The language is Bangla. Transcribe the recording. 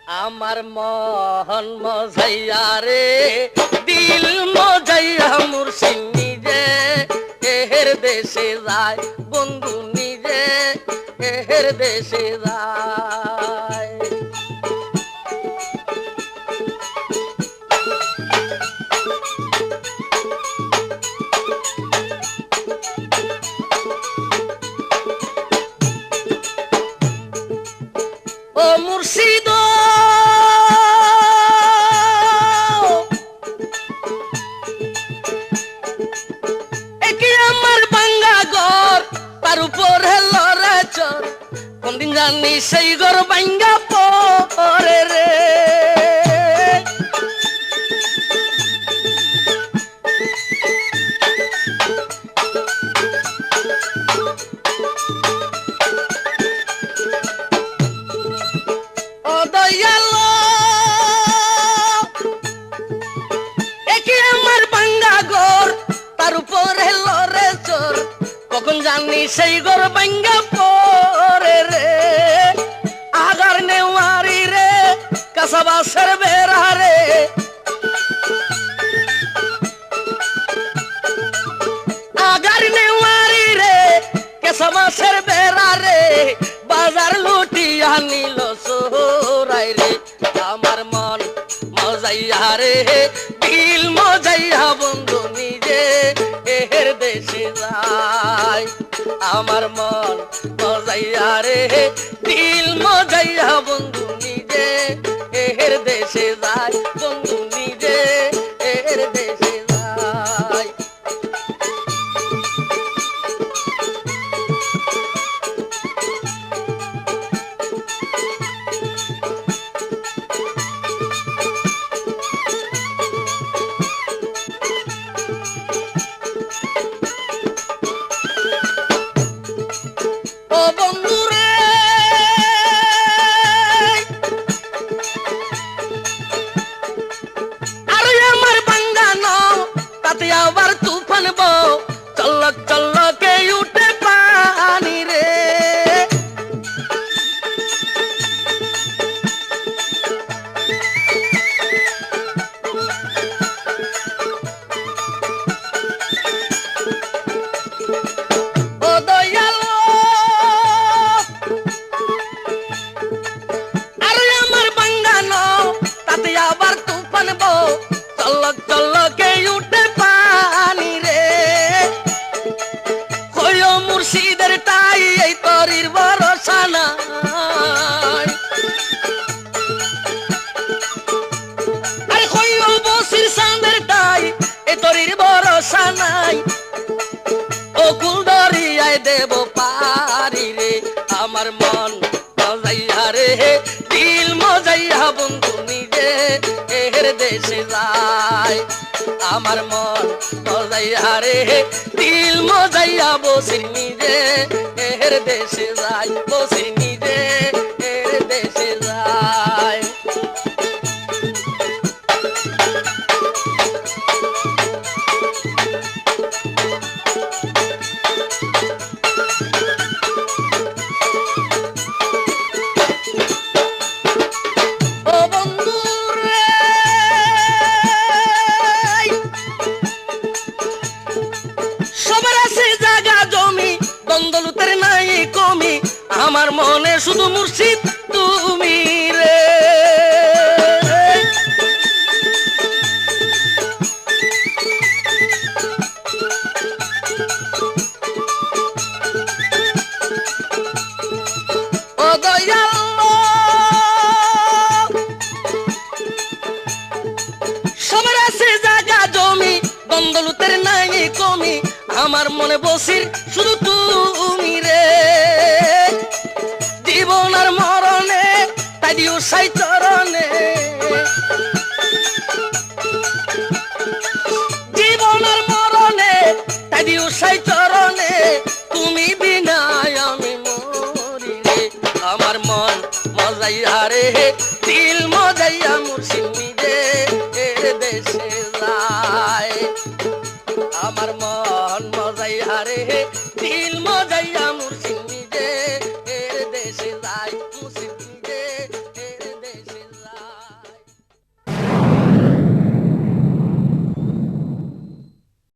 আমার মন মজাইয়া রে দিল মজাইয়া মুর্শিদ নিজে এহের দেশে যায় বন্ধু নিজে এহের দেশে যায় ও মুর্শিদ একে আমার ভাঙ্গা ঘর তার উপরে লড়ে চর কোনদিন জানি সেই ঘর ভাঙ্গা পরে রে ও দয়ালো একে আমার ভাঙ্গা ঘর তার উপরে লড়ে চর কখন জানি সেই ঘর ভাঙ্গা পরে রে আগার নেওয়ারি রে কাসাবাসের বেড়া রে আগার নেওয়ারি রে কাসাবাসের বেড়া রে বাজার লুটিয়া নিল সোরাই রে আমার মন মজাইয়া রে দিল মজাইয়া বন্ধু নিজে এহের দেশে যায় আমার মন মজাইয়া রে দিল মজাইয়া বন্ধু নিজে এহের দেশে যায় বন্ধু নিজে এহের দেশে যায় ও বন্ধু রে আরে আমার বাঙ্গানো তাতে আবার তুফান বউ চল্লক চল্লকে উঠে পানি রে ও দয়ালো আরে আমার বাঙ্গানো তাতে আবার তুফান বউ চল্লক চল্লকে উঠে পানি রে কইও মুর্শিদের টাই এই তরির ভরসা নাই আরে কইও বসির সান্দের টাই এই তরির ভরসা নাই ও কুলদরিয়ায় দেব পারি রে আমার মন মজাইয়া রে দিল মজাইয়া বন্ধু নিজে এহের দেশে যায় আমার মন মজাইয়া রে দিল মজাইয়া বসির নিজে এহের দেশে যায় বসির নিজে এহের দেশে যায় ও বন্ধু রে সবার আছে জায়গা জমি দ্বন্দ্বলুতের নাই কমি আমার মনে শুধু মুর্শিদ তুমি রে ও দয়ালো সবার আছে জায়গা জমি দ্বন্দ্বলুতের নাই কমি আমার মনে বসির শুধু তুমি রে জীবন আর মরণে তাই দিও সাই চরণে জীবন আর মরণে তাই দিও সাই চরণে তুমি বিনায় আমি মরি রে আমার মন মজাইয়া রে দিল মজাইয়া মুর্শিদ নিজে এর দেশে যায় আমার মন